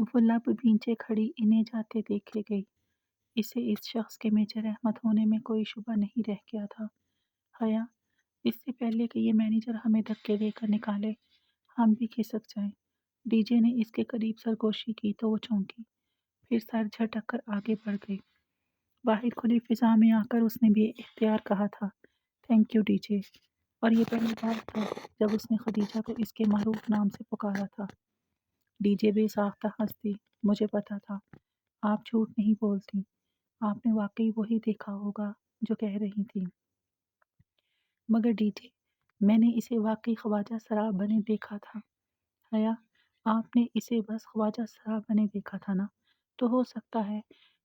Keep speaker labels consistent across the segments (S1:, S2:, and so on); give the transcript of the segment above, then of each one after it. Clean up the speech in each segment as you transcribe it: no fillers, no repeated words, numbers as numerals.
S1: वो लब भींचे खड़ी इन्हें जाते देखे गई। इसे इस शख्स के मेजर अहमद होने में कोई शुबा नहीं रह गया था। हया, इससे पहले कि ये मैनेजर हमें धक्के देकर निकाले, हम भी खिसक जाएं। डीजे ने इसके करीब सरगोशी की तो वो चौंकी, फिर सर झटक कर आगे बढ़ गई। बाहर खुली फिजा में आकर उसने भी इख्तियार कहा था, थैंक यू डीजे। और ये पहली बार था जब उसने खदीजा को इसके मारूफ नाम से पुकारा था। डीजे बेसाख्ता हंसती, मुझे पता था आप झूठ नहीं बोलती, आपने वाकई वही देखा होगा जो कह रही थी। मगर डीजे, मैंने इसे वाकई ख्वाजा सराब बने देखा था। हया, आपने इसे बस ख्वाजा सराब बने देखा था ना, तो हो सकता है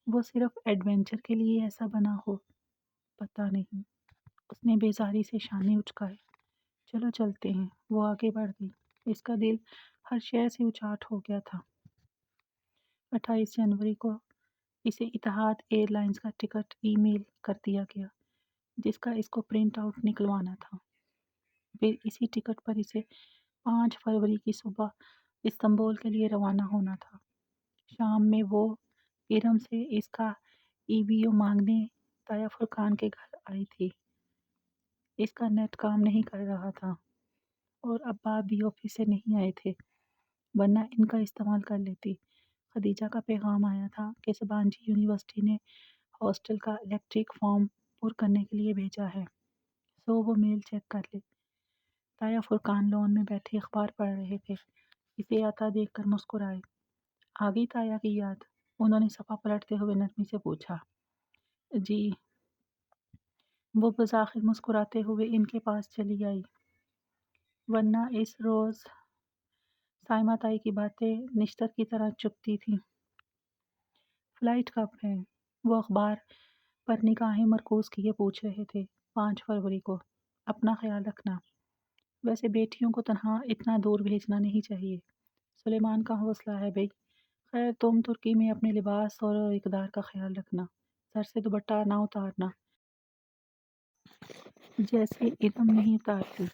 S1: वो सिर्फ एडवेंचर के लिए ऐसा बना हो। पता नहीं, उसने बेजारी से शाने उचकाए। चलो चलते हैं। वो आगे बढ़ गई। इसका दिल हर शय से उचाट हो गया था। 28 जनवरी को इसे इतिहाद एयरलाइंस का टिकट ईमेल कर दिया गया, जिसका इसको प्रिंट आउट निकलवाना था। फिर इसी टिकट पर इसे 5 फरवरी की सुबह इस्तांबुल के लिए रवाना होना था। शाम में वो इरम से इसका ईवीओ मांगने ताया फुरकान के घर आई थी। इसका नेट काम नहीं कर रहा था और अब्बा भी ऑफिस से नहीं आए थे, वरना इनका इस्तेमाल कर लेती। खदीजा का पैगाम आया था कि सबांजी यूनिवर्सिटी ने हॉस्टल का इलेक्ट्रिक फॉर्म पुर करने के लिए भेजा है, सो वो मेल चेक कर ले। ताया फुरकान लॉन में बैठे अखबार पढ़ रहे थे। इसे आता देखकर मुस्कुराए। आ गई ताया की याद? उन्होंने सफ़ा पलटते हुए नरमी से पूछा। जी। वो बज़ाहिर मुस्कुराते हुए इनके पास चली आई, वरना इस रोज़ साइमा ताई की बातें निश्तर की तरह चुभती थीं। फ्लाइट कब है? वो अखबार पर निगाहें मरकूज़ किए पूछ रहे थे। 5 फरवरी को। अपना ख्याल रखना। वैसे बेटियों को तन्हा इतना दूर भेजना नहीं चाहिए। सुलेमान का हौसला है भई। खैर तुम तुर्की में अपने लिबास और इक़दार का ख्याल रखना। सर से दुपट्टा ना उतारना, जैसे इरम नहीं उतारती।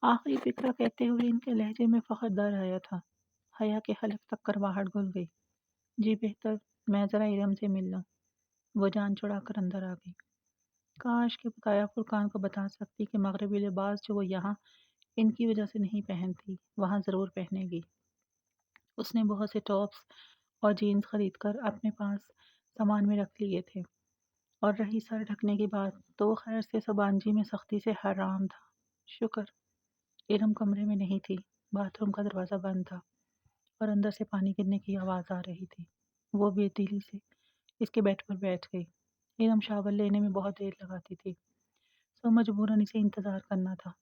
S1: आखिरी फिक्रा कहते हुए इनके लहजे में फ़ख्र दर आया था। हया के हलक तक करवाहट घुल गई। जी बेहतर, मैं ज़रा इरम से मिल लूँ। वो जान छुड़ाकर अंदर आ गई। काश कि ताया फुरकान को बता सकती कि मगरबी लिबास जो वो यहाँ इनकी वजह से नहीं पहनती, वहाँ ज़रूर पहनेगी। उसने बहुत से टॉप्स और जीन्स खरीद कर अपने पास सामान में रख लिए थे, और रही सर ढकने की बात, तो वो खैर से सबांजी में सख्ती से हराम था। शुक्र इरम कमरे में नहीं थी। बाथरूम का दरवाज़ा बंद था और अंदर से पानी गिरने की आवाज़ आ रही थी। वो बेदिली से इसके बेड पर बैठ गई। इरम शावर लेने में बहुत देर लगाती थी, सो मजबूरन इसे इंतज़ार करना था।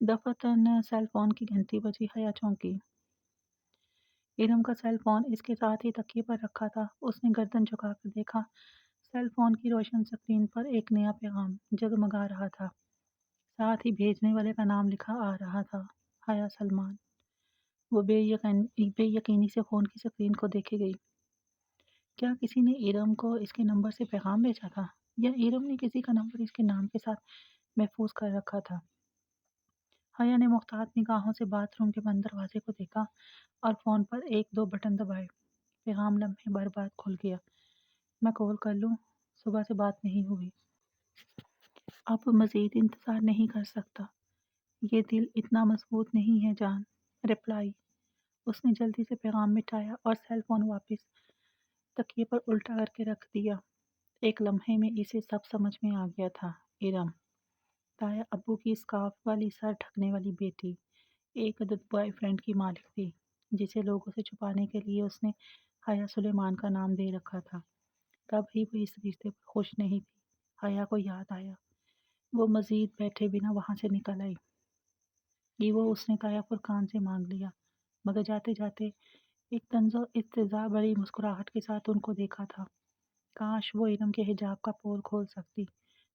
S1: दफ़तन सेल फ़ोन की घंटी बजी। हया चौंकी। इरम का सेल फ़ोन इसके साथ ही तकिए पर रखा था। उसने गर्दन झुकाकर देखा। सेल फ़ोन की रोशन स्क्रीन पर एक नया पैगाम जगमगा रहा था। साथ ही भेजने वाले का नाम लिखा आ रहा था, हया सलमान। वो बेयकीनी से फ़ोन की स्क्रीन को देखे गई। क्या किसी ने इरम को इसके नंबर से पैगाम भेजा था, या इरम ने किसी का नंबर इसके नाम के साथ महफूज कर रखा था? हया ने मुख्तात निगाहों से बाथरूम के बंद दरवाजे को देखा और फ़ोन पर 1-2 बटन दबाए। पैगाम लम्हे भर बाद खुल गया। मैं कॉल कर लूँ? सुबह से बात नहीं हुई। अब मज़ीद इंतज़ार नहीं कर सकता। ये दिल इतना मज़बूत नहीं है जान। रिप्लाई। उसने जल्दी से पैगाम मिटाया और सेल फ़ोन वापस तकिए पर उल्टा करके रख दिया। एक लम्हे में इसे सब समझ में आ गया था। इरम, ताया अब्बू की स्कार्फ वाली सर ढकने वाली बेटी, एक अदद बॉयफ्रेंड की मालिक थी, जिसे लोगों से छुपाने के लिए उसने हया सुलेमान का नाम दे रखा था। तब भी वो इस रिश्ते पर खुश नहीं थी। हया को याद आया। वो मज़ीद बैठे बिना वहाँ से निकल आई। ये वो उसने ताया फुरकान से मांग लिया, मगर जाते जाते एक तंज़ो इत्तेज़ा भरी मुस्कुराहट के साथ उनको देखा था। काश वो इरम के हिजाब का पोल खोल सकती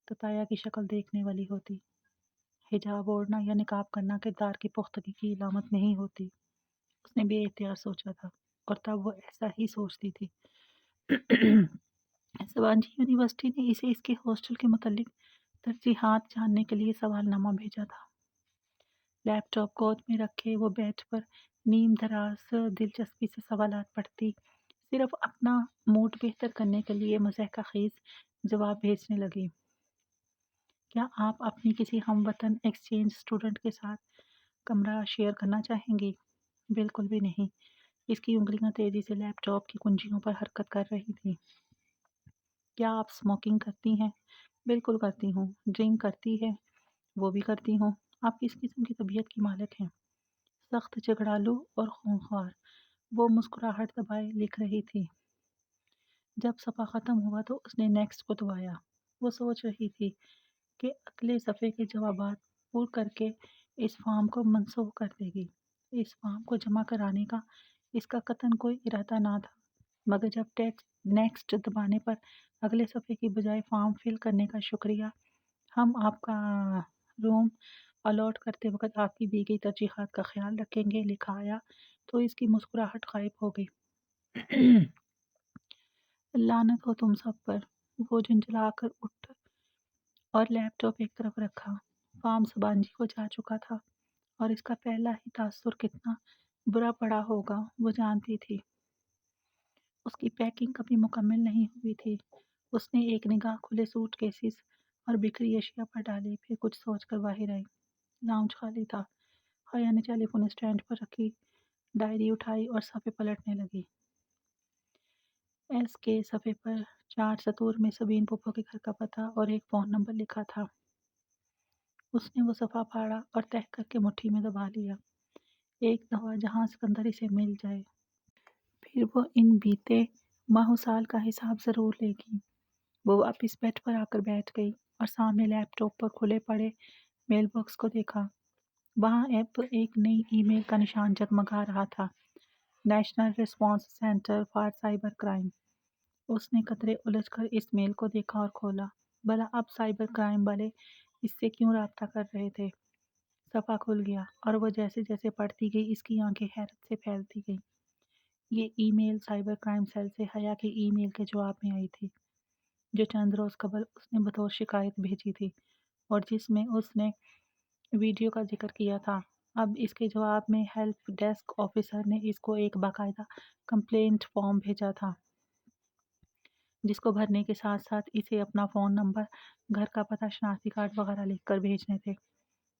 S1: तो ताया की शक्ल देखने वाली होती। हिजाब ओढ़ना या निकाब करना किरदार की पुख्तगी की इलामत नहीं होती, उसने बेइख्तियार सोचा था, और तब वो ऐसा ही सोचती थी। सवांजी यूनिवर्सिटी ने इसे इसके हॉस्टल के मुतल्लिक तरजीहात जानने के लिए सवालनामा भेजा था। लैपटॉप गोद में रखे वो बेड पर نیم دراز دلچسپی سے سوالات پڑھتی، صرف اپنا موڈ بہتر کرنے کے لیے مضحکہ خیز جواب بھیجنے لگی۔ کیا آپ اپنی کسی ہم وطن ایکسچینج اسٹوڈنٹ کے ساتھ کمرہ شیئر کرنا چاہیں گی؟ بالکل بھی نہیں۔ اس کی انگلیاں تیزی سے لیپ ٹاپ کی کنجیوں پر حرکت کر رہی تھیں۔ کیا آپ اسموکنگ کرتی ہیں؟ بالکل کرتی ہوں۔ ڈرنک کرتی ہے؟ وہ بھی کرتی ہوں۔ آپ کس قسم کی طبیعت کی مالک ہیں؟ سخت جھگڑالو اور خونخوار۔ وہ مسکراہٹ دبائے لکھ رہی تھی۔ جب صفحہ ختم ہوا تو اس نے نیکسٹ کو دبایا۔ وہ سوچ رہی تھی کہ اگلے صفحے کے جوابات پور کر کے اس فارم کو منسوخ کر دے گی۔ اس فارم کو جمع کرانے کا اس کا قطعاً کوئی ارادہ نہ تھا، مگر جب ٹیکسٹ نیکسٹ دبانے پر اگلے صفحے کی بجائے فارم فل کرنے کا شکریہ، ہم آپ کا روم الاٹ کرتے وقت آپ کی دی گئی ترجیحات کا خیال رکھیں گے لکھا آیا تو اس کی مسکراہٹ غائب ہو گئی۔ لعنت ہو تم سب پر۔ وہ جھنجھلا کر اٹھ اور لیپ ٹاپ ایک طرف رکھا۔ فارم سبانجی کو جا چکا تھا اور اس کا پہلا ہی تاثر کتنا برا پڑا ہوگا وہ جانتی تھی۔ اس کی پیکنگ کبھی مکمل نہیں ہوئی تھی۔ اس نے ایک نگاہ کھلے سوٹ کیسز اور بکھری اشیاء پر ڈالی، پھر کچھ سوچ کر باہر آئی۔ لاؤنج خالی تھا۔ حیا نے ٹیلی فون اسٹینڈ پر رکھی ڈائری اٹھائی اور صفحے پلٹنے لگی۔ ایس کے صفحے پر 4 سطور میں سبین پھپھو کے گھر کا پتہ اور ایک فون نمبر لکھا تھا۔ اس نے وہ صفحہ پھاڑا اور تہہ کر کے مٹھی میں دبا لیا۔ ایک دفعہ جہاں سکندر اسے مل جائے، پھر وہ ان بیتے ماہ و سال کا حساب ضرور لے گی۔ وہ واپس بیڈ پر آ کر بیٹھ گئی اور سامنے لیپ ٹاپ پر کھلے پڑے میل باکس کو دیکھا۔ وہاں اب ایک نئی ای میل کا نشان جگمگا رہا تھا، national response centre for cyber crime. اس نے قدرے الجھ کر اس میل کو دیکھا اور کھولا۔ بھلا اب سائبر کرائم والے اس سے کیوں رابطہ کر رہے تھے؟ صفحہ کھل گیا اور وہ جیسے جیسے پڑھتی گئی اس کی آنکھیں حیرت سے پھیلتی گئیں۔ یہ ای میل سائبر کرائم سیل سے حیا کی ای میل کے جواب میں آئی تھی، جو چند روز قبل اس نے بطور شکایت بھیجی تھی اور جس میں اس نے ویڈیو کا ذکر کیا تھا۔ اب اس کے جواب میں ہیلپ ڈیسک آفیسر نے اس کو ایک باقاعدہ کمپلینٹ فارم بھیجا تھا، جس کو بھرنے کے ساتھ ساتھ اسے اپنا فون نمبر، گھر کا پتہ، شناختی کارڈ وغیرہ لکھ کر بھیجنے تھے۔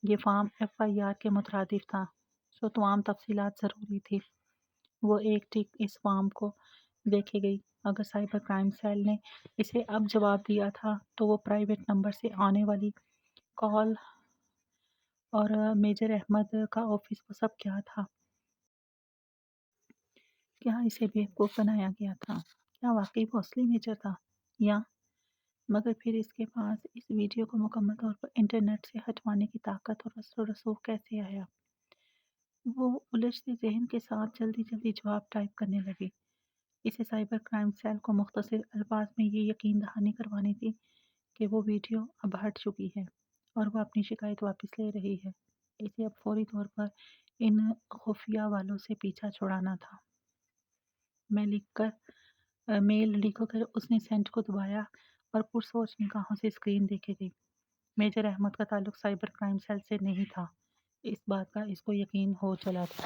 S1: یہ فارم ایف آئی آر کے مترادف تھا، سو تمام تفصیلات ضروری تھی۔ وہ ایک ٹک اس فارم کو دیکھے گئی۔ اگر سائبر کرائم سیل نے اسے اب جواب دیا تھا تو وہ پرائیویٹ نمبر سے آنے والی کال اور میجر احمد کا آفس وہ سب کیا تھا؟ کیا اسے بیوقوف بنایا گیا تھا؟ کیا واقعی وہ اصلی میجر تھا؟ یا مگر پھر اس کے پاس اس ویڈیو کو مکمل طور پر انٹرنیٹ سے ہٹوانے کی طاقت اور اثر و رسوخ کیسے آیا؟ وہ الجھتے ذہن کے ساتھ جلدی جلدی جواب ٹائپ کرنے لگی۔ اسے سائبر کرائم سیل کو مختصر الفاظ میں یہ یقین دہانی کروانی تھی کہ وہ ویڈیو اب ہٹ چکی ہے اور وہ اپنی شکایت واپس لے رہی ہے۔ اسے اب فوری طور پر ان خفیہ والوں سے پیچھا چھڑانا تھا۔ میل لکھ کر اس نے سینڈ کو دبایا اور پرسوچ نگاہوں سے اسکرین دیکھے گئی۔ میجر احمد کا تعلق سائبر کرائم سیل سے نہیں تھا، اس بات کا اس کو یقین ہو چلا تھا۔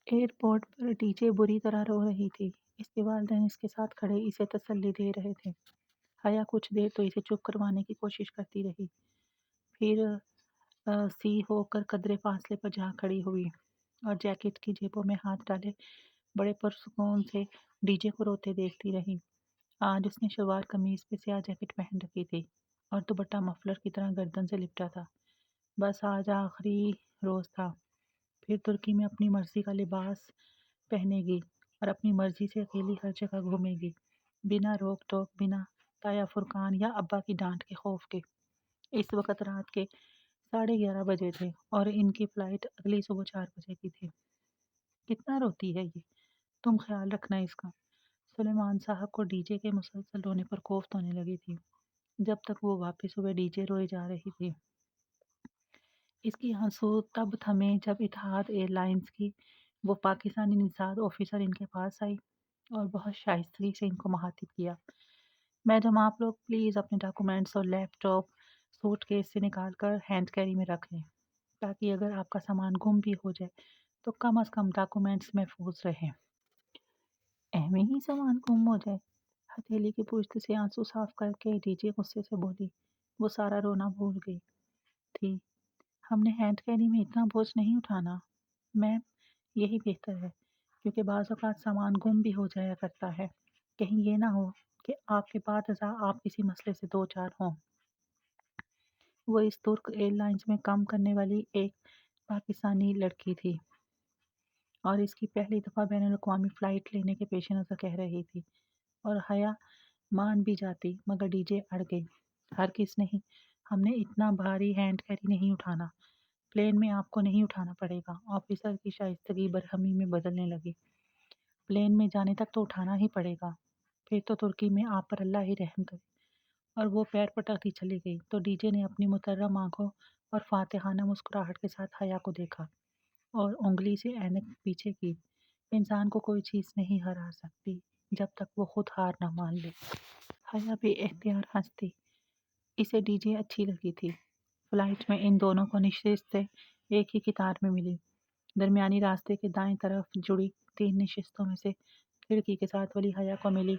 S1: ایئرپورٹ پر ٹی جے بری طرح رو رہی تھی۔ اس کے والدین اس کے ساتھ کھڑے اسے تسلی دے رہے تھے۔ حیا کچھ دیر تو اسے چپ کروانے کی کوشش کرتی رہی، پھر سی ہو کر قدرے فاصلے پر جا کھڑی ہوئی اور جیکٹ کی جیبوں میں ہاتھ ڈالے بڑے پرسکون سے ڈی جے کو روتے دیکھتی رہی۔ آج اس نے شلوار قمیض پہ سیاہ جیکٹ پہن رکھی تھی اور دوپٹہ مفلر کی طرح گردن سے لپٹا تھا۔ بس آج آخری روز تھا، پھر ترکی میں اپنی مرضی کا لباس پہنے گی اور اپنی مرضی سے اکیلی ہر جگہ گھومے گی، بنا روک ٹوک، بنا تایا فرقان یا ابا کی ڈانٹ کے خوف کے۔ اس وقت رات کے 11:30 بجے تھے اور ان کی فلائٹ اگلی صبح 4 بجے کی تھی۔ کتنا روتی ہے یہ، تم خیال رکھنا اس کا۔ سلیمان صاحب کو ڈی جے کے مسلسل رونے پر کوفت ہونے لگی تھی۔ جب تک وہ واپس ہوئے ڈی جے روئے جا رہی تھی۔ اس کی آنسو تب تھمے جب اتحاد ایئر لائنز کی وہ پاکستانی نژاد آفیسر ان کے پاس آئی اور بہت شائستگی سے ان کو مخاطب کیا۔ میڈم آپ لوگ پلیز اپنے ڈاکومنٹس اور لیپ ٹاپ سوٹ کیس سے نکال کر ہینڈ کیری میں رکھ لیں، تاکہ اگر آپ کا سامان گم بھی ہو جائے तो कम अज़ कम डॉक्यूमेंट्स महफूज रहें। एहमे ही सामान गुम हो जाए। हथेली की पुश्त से आंसू साफ करके डीजे गुस्से से बोली। वो सारा रोना भूल गई थी। हमने हैंड कैरी में इतना बोझ नहीं उठाना। मैम, यही बेहतर है, क्योंकि बाज़ औक़ात सामान गुम भी हो जाया करता है। कहीं ये ना हो कि आपके बाद अज़ा आप किसी मसले से दो चार हों। वो इस तुर्क एयरलाइंस में काम करने वाली एक पाकिस्तानी लड़की थी और इसकी पहली दफ़ा बैनुल-अक़वामी फ़्लाइट लेने के पेश नज़र कह रही थी, और हया मान भी जाती, मगर डीजे अड़ गई। हरगिज़ नहीं, हमने इतना भारी हैंड कैरी नहीं उठाना। प्लेन में आपको नहीं उठाना पड़ेगा। ऑफिसर की शाइस्तगी बरहमी में बदलने लगी। प्लेन में जाने तक तो उठाना ही पड़ेगा, फिर तो तुर्की में आप पर अल्लाह ही रहम करे। और वो पैर पटकती चली गई तो डीजे ने अपनी मुतर्रम आंखों और फातिहाना मुस्कुराहट के साथ हया को देखा और उंगली से ऐनक पीछे की। इंसान को कोई चीज़ नहीं हरा सकती जब तक वो खुद हार ना मान ले। हया भी एहतियार हंसती। इसे डीजे अच्छी लगी थी। फ्लाइट में इन दोनों को नशिस्तें एक ही कतार में मिली। दरमियानी रास्ते के दाएं तरफ जुड़ी 3 नशिस्तों में से खिड़की के साथ वाली हया को मिली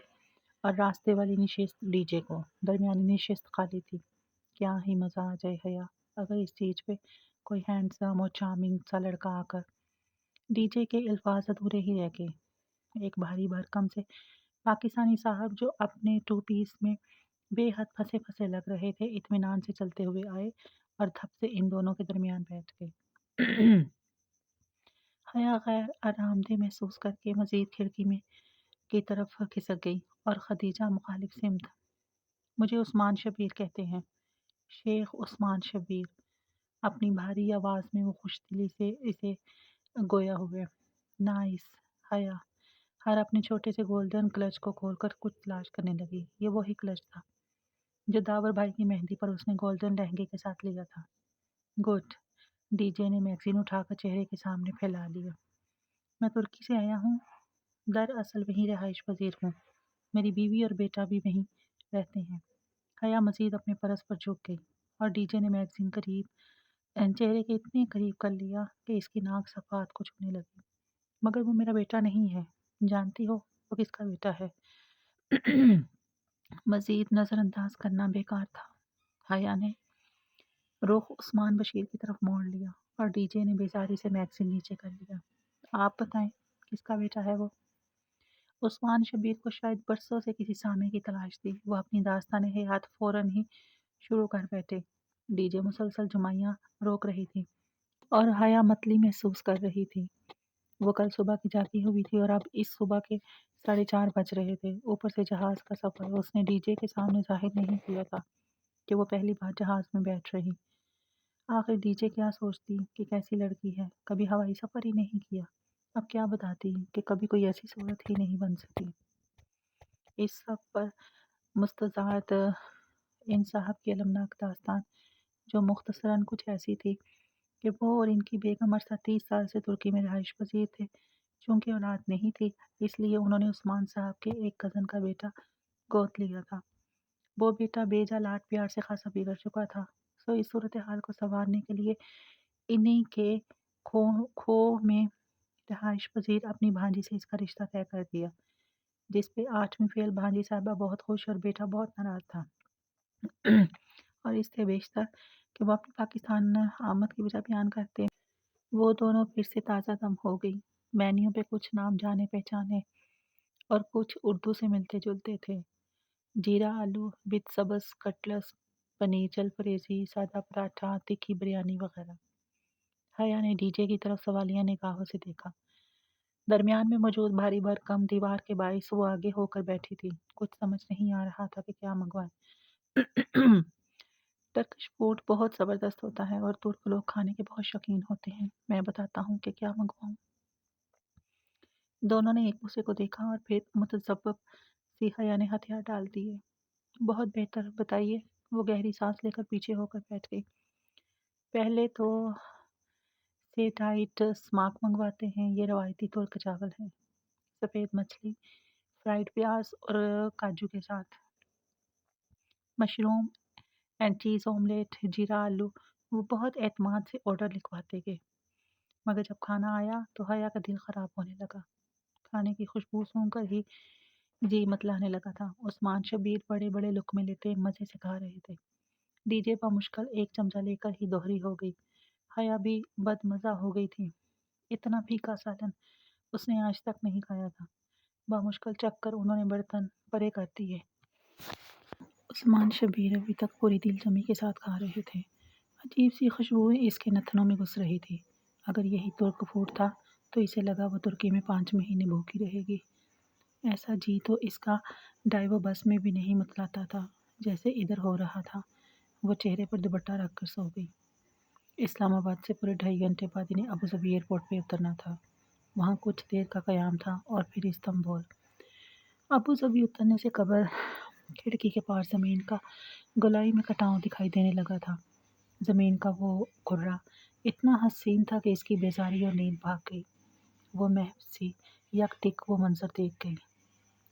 S1: और रास्ते वाली नशिस्त डीजे को। दरमियानी नशिस्त खाली थी। क्या ही मज़ा आ जाए हया, अगर इस चीज़ पे कोई हैंडसम और चार्मिंग सा लड़का आकर। डीजे के अल्फाज अधूरे ही रह गए। एक भारी भरकम से पाकिस्तानी साहब जो अपने टू पीस में बेहद फंसे फंसे लग रहे थे, इत्मीनान से चलते हुए आए और धप से इन दोनों के दरमियान बैठ गए। हया गैर आरामदेह महसूस करके मज़ीद खिड़की में की तरफ खिसक गई और खदीजा मुखालिफ सिमत। मुझे उस्मान शबीर कहते हैं, शेख उस्मान शबीर। अपनी भारी आवाज़ में वो खुशदिली से इसे गोया हुए। नाइस। हया हर अपने छोटे से गोल्डन क्लच को खोलकर कुछ तलाश करने लगी। ये वही क्लच था जो दावर भाई की मेहंदी पर उसने गोल्डन लहंगे के साथ लिया था। गुड। डीजे ने मैगजीन उठाकर चेहरे के सामने फैला लिया। मैं तुर्की से आया हूँ। दरअसल वहीं रहाइश पजीर हूँ। मेरी बीवी और बेटा भी वहीं रहते हैं। हया मजीद अपने परस पर झुक गई और डीजे ने मैगजीन चेहरे के इतने करीब कर लिया कि इसकी नाक सफ़ात को छूने लगी। मगर वो मेरा बेटा नहीं है। जानती हो वो किसका बेटा है? मजीद नज़रअंदाज करना बेकार था। हया ने रुख उस्मान बशीर की तरफ मोड़ लिया और डीजे ने बेजारी से मैगजीन नीचे कर लिया। आप बताएं, किसका बेटा है वो? उस्मान शबीर को शायद बरसों से किसी सामे की तलाश थी। वो अपनी दास्तान हयात फ़ौरन ही शुरू कर बैठे। डीजे मुसलसल जुमाइयाँ रोक रही थी और हया मतली महसूस कर रही थी। वो कल सुबह की जागी हुई थी और अब इस सुबह के 4:30 बज रहे थे। ऊपर से जहाज़ का सफ़र उसने डीजे के सामने ज़ाहिर नहीं किया था कि वो पहली बार जहाज़ में बैठ रही। आखिर डीजे क्या सोचती कि कैसी लड़की है, कभी हवाई सफ़र ही नहीं किया। अब क्या बताती कि कभी कोई ऐसी सूरत ही नहीं बन सकी। इस सब पर मुस्तज़ाद इन साहब की अलमनाक दास्तान, जो मुख्तसरन कुछ ऐसी थी कि वो और इनकी बेगम अरसा 30 साल से तुर्की में रहाइश पजीर थे। चूँकि औलाद नहीं थी, इसलिए उन्होंने उस्मान साहब के एक कज़न का बेटा गोद लिया था। वो बेटा बेजा लाड प्यार से खासा बिगड़ चुका था। सो इस सूरत हाल को संवारने के लिए इन्हीं के खो में रहाइश पजीर अपनी भांजी से इसका रिश्ता तय कर दिया, जिस पे 8वीं फेल भांजी साहबा बहुत खुश और बेटा बहुत नाराज़ था। और इससे बेशतर कि वो अपनी पाकिस्तान आमद की वजह बयान करते, वो दोनों फिर से ताज़ा दम हो गई। मेन्यू पे कुछ नाम जाने पहचाने और कुछ उर्दू से मिलते जुलते थे। जीरा आलू विद सब्ज़ कटलस, पनीर जलफरेज़ी, सादा पराठा, तीखी बिरयानी वगैरह। हया ने डीजे की तरफ सवालिया निगाहों से देखा। दरमियान में मौजूद भारी भरकम दीवार के बाइस वो आगे होकर बैठी थी। कुछ समझ नहीं आ रहा था कि क्या मंगवाएं। टर्किश फूड बहुत ज़बरदस्त होता है और तुर्क लोग खाने के बहुत शौकीन होते हैं। मैं बताता हूँ कि क्या मंगवाऊँ। दोनों ने एक दूसरे को देखा और फिर मुतज़ब्ज़ब सी हया ने हथियार डाल दिए। बहुत बेहतर, बताइए। वो गहरी सांस लेकर पीछे होकर बैठ गई। पहले तो सेटाइट स्माक मंगवाते हैं। ये रवायती तुर्क चावल है, सफ़ेद मछली, फ्राइड प्याज और काजू के साथ, मशरूम एंड चीज़ ऑमलेट, जीरा आलू। वो बहुत एतमाद से ऑर्डर लिखवाते गए। मगर जब खाना आया तो हया का दिल ख़राब होने लगा। खाने की खुशबू सूंघकर ही जी मतलाने लगा था। उस्मान शबीर बड़े-बड़े लुक़्मे लेते मज़े से खा रहे थे। डीजे बमुश्किल एक चमचा लेकर ही दोहरी हो गई। हया भी बदमज़ा हो गई थी। इतना फीका सालन उसने आज तक नहीं खाया था। बमुश्किल चखकर उन्होंने बर्तन परे कर दिए। उस्मान शबीर अभी तक पूरी दिलजमी के साथ खा रहे थे। अजीब सी खुशबुएं इसके नथनों में घुस रही थी। अगर यही तुर्क फूड था तो इसे लगा वो तुर्की में 5 महीने भूखी रहेगी। ऐसा जी तो इसका डाइवो बस में भी नहीं मतलाता था जैसे इधर हो रहा था। वो चेहरे पर दुपट्टा रखकर सो गई। इस्लामाबाद से पूरे 2.5 घंटे बाद इन्हें अबू धाबी एयरपोर्ट पे उतरना था। वहाँ कुछ देर का क़याम था और फिर इस्तांबुल। अबू धाबी उतरने से कबल खिड़की के पार ज़मीन का गोलाई में कटाव दिखाई देने लगा था। ज़मीन का वो कुर्रा इतना हसीन था कि इसकी बेज़ारी और नींद भाग गई। वो महव सी यकटिक वो मंजर देख गई।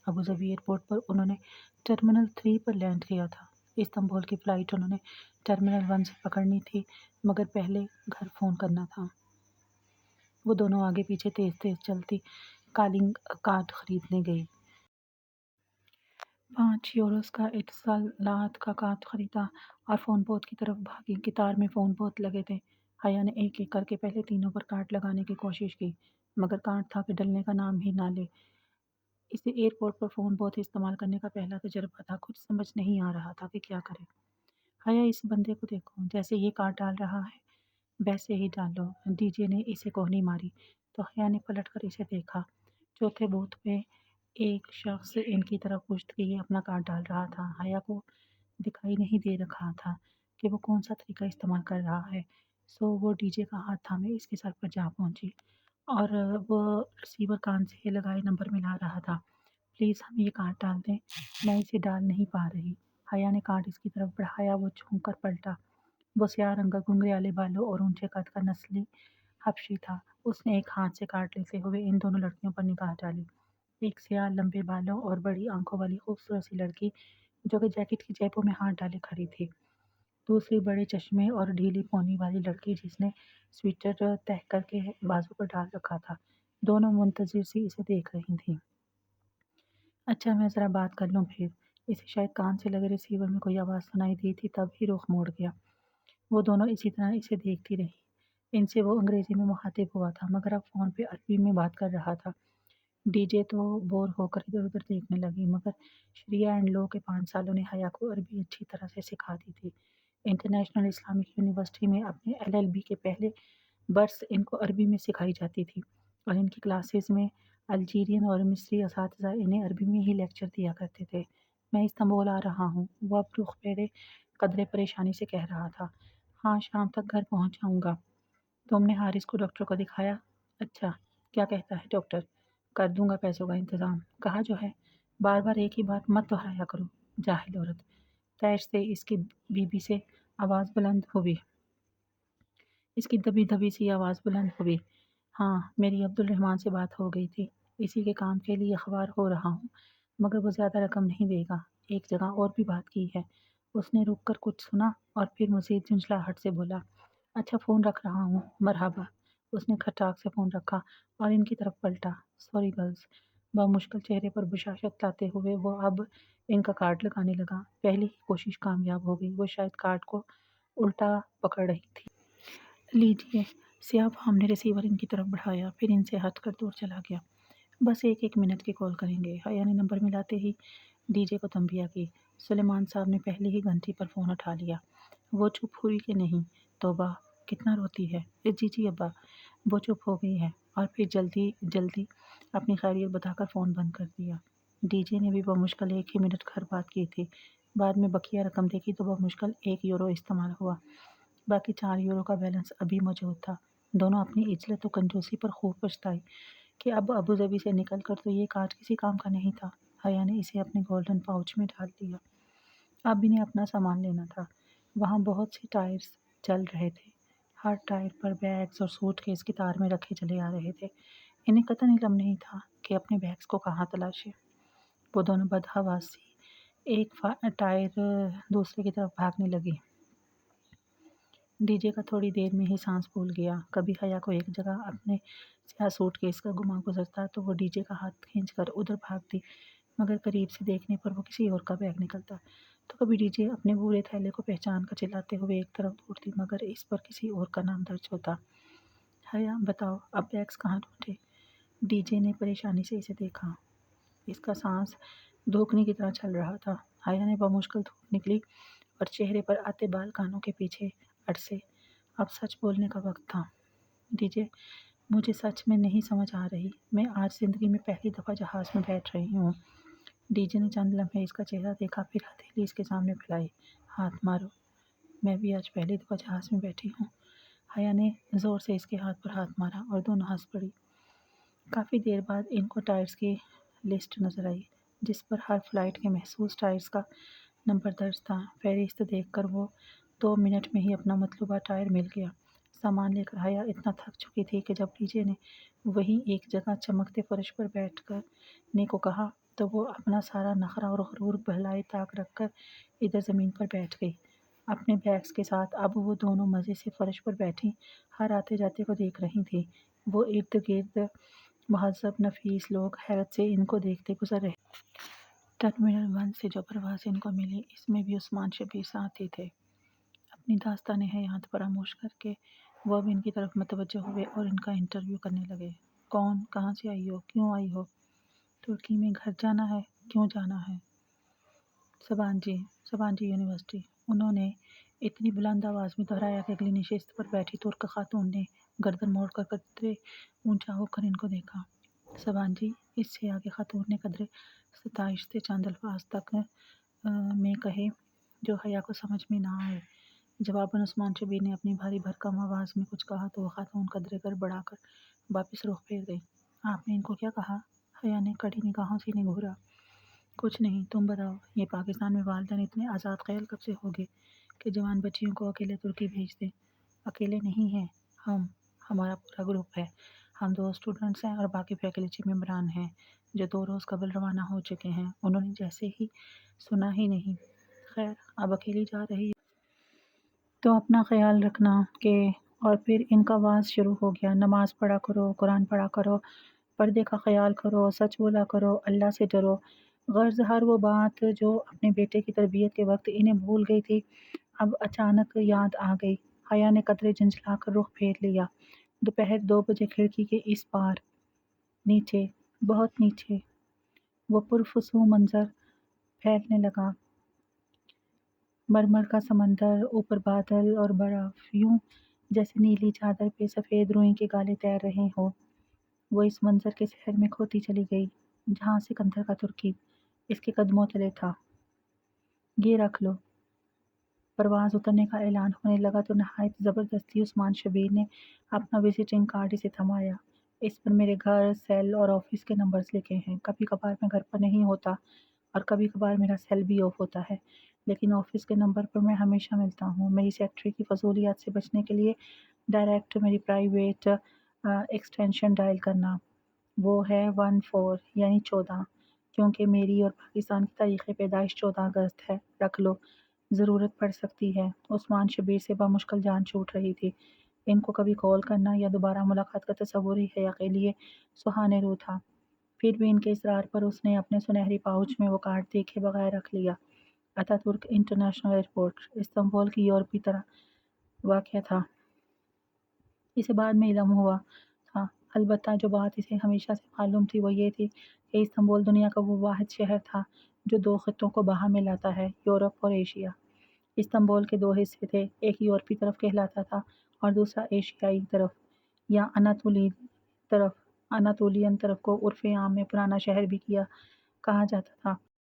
S1: अबू धाबी एयरपोर्ट पर उन्होंने टर्मिनल 3 पर लैंड किया था। इस्तांबुल की फ़्लाइट उन्होंने टर्मिनल 1 से पकड़नी थी, मगर पहले घर फ़ोन करना था। वो दोनों आगे पीछे तेज़-तेज़ चलती कॉलिंग कार्ड खरीदने गई। 5 यूरोज़ का इत्तसालात का कार्ड खरीदा और फ़ोन बूथ की तरफ भागी। कतार में फ़ोन बूथ लगे थे। हया ने एक-एक करके पहले तीनों पर कार्ड लगाने की कोशिश की, मगर कार्ड था कि डलने का नाम ही ना ले। इसे एयरपोर्ट पर फ़ोन बूथ इस्तेमाल करने का पहला तजुर्बा था। कुछ समझ नहीं आ रहा था कि क्या करे। हया, इस बंदे को देखो, जैसे ये कार्ड डाल रहा है वैसे ही डालो। डीजे ने इसे कोहनी मारी तो हया ने पलटकर इसे देखा। चौथे बूथ पे एक शख्स इनकी तरफ पुश्त किए अपना कार्ड डाल रहा था। हया को दिखाई नहीं दे रहा था कि वो कौन सा तरीका इस्तेमाल कर रहा है। सो वो डीजे का हाथ थामे इसके सर पर जा पहुंची और वो रिसीवर कान से लगाए नंबर मिला रहा था। प्लीज़ हमें ये कार्ड डाल दें, मैं इसे डाल नहीं पा रही। हया ने कार्ड इसकी तरफ बढ़ाया। वो झूम कर पलटा। वो स्याह रंगा घुंघराले बालों और ऊंचे कद का नस्ली हबशी था। उसने एक हाथ से कार्ड लेते हुए इन दोनों लड़कियों पर निगाह डाली। एक स्याह लंबे बालों और बड़ी आंखों वाली खूबसूरत सी लड़की जो कि जैकेट की जेबों में हाथ डाले खड़ी थी। दूसरी बड़े चश्मे और ढीली पौनी वाली लड़की जिसने स्वेटर तह करके बाजू पर डाल रखा था। दोनों मुंतज़िर सी इसे देख रही थीं। अच्छा, मैं ज़रा बात कर लूँ फिर। इसे शायद कान से लगे रिसीवर में कोई आवाज़ सुनाई दी थी, तब ही रुख मोड़ गया। वो दोनों इसी तरह इसे देखती रही। इनसे वो अंग्रेज़ी में मुखातिब हुआ था, मगर अब फ़ोन पे अरबी में बात कर रहा था। डीजे तो बोर होकर इधर-उधर देखने लगी, मगर शरिया एंड लॉ के 5 सालों ने हया को अरबी अच्छी तरह से सिखा दी थी। इंटरनेशनल इस्लामिक यूनिवर्सिटी में अपने एलएलबी के पहले बर्स इनको अरबी में सिखाई जाती थी और इनकी क्लासेस में अल्जीरियन और मिस्री असातिज़ा इन्हें अरबी में ही लेक्चर दिया करते थे। मैं इस्तांबुल आ रहा हूँ, वो अब रुख फेरे कदरे परेशानी से कह रहा था। हाँ, शाम तक घर पहुँच जाऊँगा। तुमने हारिस को डॉक्टर को दिखाया? अच्छा, क्या कहता है डॉक्टर? कर दूँगा पैसों का इंतज़ाम। कहा जो है, बार-बार एक ही बात मत दोहराया करो, जाहिल औरत। तैश से इसकी दबी-दबी सी आवाज़ बुलंद हुई। हाँ, मेरी अब्दुल रहमान से बात हो गई थी। इसी के काम के लिए अखबार हो रहा हूँ, मगर वो ज़्यादा रकम नहीं देगा। एक जगह और भी बात की है। उसने रुक कर कुछ सुना और फिर मज़ीद झुंझलाहट से बोला, अच्छा फ़ोन रख रहा हूँ, मरहबा। उसने खटाक से फ़ोन रखा और इनकी तरफ पलटा। Sorry girls. बामुश्किल चेहरे पर बशाशत लाते हुए वो अब इनका कार्ड लगाने लगा। पहली ही कोशिश कामयाब हो गई। वो शायद कार्ड को उल्टा पकड़ रही थी। लीजिए। सियाब हमने रिसीवर इनकी तरफ बढ़ाया, फिर इनसे हटकर दूर चला गया। बस 1-1 मिनट की कॉल करेंगे। हया ने नंबर मिलाते ही डीजे को तंबिया की। सुलेमान साहब ने पहली ही घंटी पर फ़ोन उठा लिया। वो चुप हुई कि नहीं? तौबा! कितना रोती है। जी जी अब्बा। वो चुप हो गई है और फिर जल्दी जल्दी अपनी खैरियत बताकर फ़ोन बंद कर दिया। डीजे ने भी बमुश्किल 1 ही मिनट खैर बात की थी। बाद में बकिया रकम देखी तो बमुश्किल 1 यूरो इस्तेमाल हुआ। बाकी 4 यूरो का बैलेंस अभी मौजूद था। दोनों अपनी इजलत व कंजूसी पर खूब पछताई कि अब अबू धाबी से निकल कर तो ये कार्ड किसी काम का नहीं था। हया ने इसे अपने गोल्डन पाउच में डाल दिया। अब इन्हें अपना सामान लेना था। वहाँ बहुत से टायर्स चल रहे थे। हर टायर पर बैग्स और सूटकेस कतार में रखे चले आ रहे थे। इन्हें कतई इल्म नहीं था कि अपने बैग्स को कहाँ तलाशें। वो दोनों बदहवासी एक टायर दूसरे की तरफ भागने लगी। ڈی جے کا تھوڑی دیر میں ہی سانس پھول گیا۔ کبھی حیا کو ایک جگہ اپنے سیاہ سوٹ کیس کا گمان گزرتا تو وہ ڈی جے کا ہاتھ کھینچ کر ادھر بھاگتی، مگر قریب سے دیکھنے پر وہ کسی اور کا بیگ نکلتا۔ تو کبھی ڈی جے اپنے بورے تھیلے کو پہچان کر چلاتے ہوئے ایک طرف دوڑتی، مگر اس پر کسی اور کا نام درج ہوتا۔ حیا بتاؤ اب بیگس کہاں ڈھونڈے؟ ڈی جے نے پریشانی سے اسے دیکھا۔ اس کا سانس دھوکنے کی طرح چل رہا تھا۔ حیا نے بمشکل دھوپ نکلی اور چہرے پر آتے بال کانوں کے پیچھے اٹسے۔ اب سچ بولنے کا وقت تھا۔ ڈی جے مجھے سچ میں نہیں سمجھ آ رہی، میں آج زندگی میں پہلی دفعہ جہاز میں بیٹھ رہی ہوں۔ ڈی جے نے چند لمحے اس کا چہرہ دیکھا، پھر ہتھیلی اس کے سامنے پھیلائی۔ ہاتھ مارو، میں بھی آج پہلی دفعہ جہاز میں بیٹھی ہوں۔ حیا نے زور سے اس کے ہاتھ پر ہاتھ مارا اور دونوں ہنس پڑی۔ کافی دیر بعد ان کو ٹائرز کی لسٹ نظر آئی، جس پر ہر فلائٹ کے محسوس ٹائرز کا نمبر درج تھا۔ فہرست دیکھ کر وہ 2 منٹ میں ہی اپنا مطلوبہ ٹائر مل گیا۔ سامان لے کر حیا اتنا تھک چکی تھی کہ جب ڈی جے نے وہیں ایک جگہ چمکتے فرش پر بیٹھ کرنے کو کہا تو وہ اپنا سارا نخرہ اور غرور بھلائے طاق رکھ کر ادھر زمین پر بیٹھ گئی۔ اپنے بیگس کے ساتھ اب وہ دونوں مزے سے فرش پر بیٹھی ہر آتے جاتے کو دیکھ رہی تھیں۔ وہ ارد گرد مہذب نفیس لوگ حیرت سے ان کو دیکھتے گزر رہے۔ ٹرمینل 1 سے جو پرواز ان کو ملی، اس میں بھی عثمان شبیر ساتھی تھے۔ اپنی داستان حیات فراموش کر کے وہ اب ان کی طرف متوجہ ہوئے اور ان کا انٹرویو کرنے لگے۔ کون؟ کہاں سے آئی ہو؟ کیوں آئی ہو؟ ترکی میں گھر جانا ہے؟ کیوں جانا ہے؟ سبانجی یونیورسٹی۔ انہوں نے اتنی بلند آواز میں دہرایا کہ اگلی نشست پر بیٹھی ترک خاتون نے گردن موڑ کر قدرے اونچا ہو کر ان کو دیکھا۔ سبانجی؟ اس سے آگے خاتون نے قدرے ستائش سے چند الفاظ تک میں کہے جو حیا کو سمجھ میں نہ آئے۔ جواباً عثمان شبیر نے اپنی بھاری بھرکم آواز میں کچھ کہا تو وہ خاتون قدرے گڑبڑا کر واپس رخ پھیر گئی۔ آپ نے ان کو کیا کہا؟ حیا نے کڑی نگاہوں سے انہیں گھورا۔ کچھ نہیں، تم بتاؤ۔ یہ پاکستان میں والدین اتنے آزاد خیال کب سے ہو گئے کہ جوان بچیوں کو اکیلے ترکی بھیج دیں؟ اکیلے نہیں ہیں ہمارا پورا گروپ ہے۔ ہم 2 اسٹوڈنٹس ہیں اور باقی فیکلٹی ممبران ہیں جو 2 روز قبل روانہ ہو چکے ہیں۔ انہوں نے جیسے ہی سنا ہی نہیں۔ خیر، اب اکیلی جا رہی تو اپنا خیال رکھنا کہ اور پھر ان کا واز شروع ہو گیا۔ نماز پڑھا کرو، قرآن پڑھا کرو، پردے کا خیال کرو، سچ بولا کرو، اللہ سے ڈرو۔ غرض ہر وہ بات جو اپنے بیٹے کی تربیت کے وقت انہیں بھول گئی تھی اب اچانک یاد آ گئی۔ حیا نے قدرے جھنجھلا کر رخ پھیر لیا۔ دوپہر 2 بجے کھڑکی کے اس پار نیچے، بہت نیچے، وہ پرفسوں منظر پھیلنے لگا۔ مرمر کا سمندر، اوپر بادل اور برف، یوں جیسے نیلی چادر پہ سفید روئی کے گالے تیر رہے ہوں۔ وہ اس منظر کے سحر میں کھوتی چلی گئی جہاں سکندر کا ترکی اس کے قدموں تلے تھا۔ یہ رکھ لو۔ پرواز اترنے کا اعلان ہونے لگا تو نہایت زبردستی عثمان شبیر نے اپنا وزٹنگ کارڈ اسے تھمایا۔ اس پر میرے گھر، سیل اور آفس کے نمبرز لکھے ہیں۔ کبھی کبھار میں گھر پر نہیں ہوتا اور کبھی کبھار میرا سیل بھی آف ہوتا ہے، لیکن آفس کے نمبر پر میں ہمیشہ ملتا ہوں۔ میری سیکرٹری کی فضولیات سے بچنے کے لیے ڈائریکٹ میری پرائیویٹ ایکسٹینشن ڈائل کرنا، وہ ہے 14 یعنی 14، کیونکہ میری اور پاکستان کی تاریخ پیدائش 14 اگست ہے۔ رکھ لو، ضرورت پڑ سکتی ہے۔ عثمان شبیر سے بمشکل جان چھوٹ رہی تھی۔ ان کو کبھی کال کرنا یا دوبارہ ملاقات کا تصور ہی حیا کے لیے سہانے رو تھا۔ پھر بھی ان کے اصرار پر اس نے اپنے سنہری پاؤچ میں وہ کارڈ دیکھے بغیر رکھ لیا۔ اتا ترک انٹرنیشنل ایئرپورٹ، استنبول کی یورپی طرح واقع تھا۔ اسے بعد میں علم ہوا تھا، البتہ جو بات اسے ہمیشہ سے معلوم تھی وہ یہ تھی کہ استنبول دنیا کا وہ واحد شہر تھا جو 2 خطوں کو باہم ملاتا ہے، یورپ اور ایشیا۔ استنبول کے 2 حصے تھے، ایک یورپی طرف کہلاتا تھا اور دوسرا ایشیائی طرف یا اناطولین طرف کو عرف عام میں پرانا شہر بھی کہا جاتا تھا۔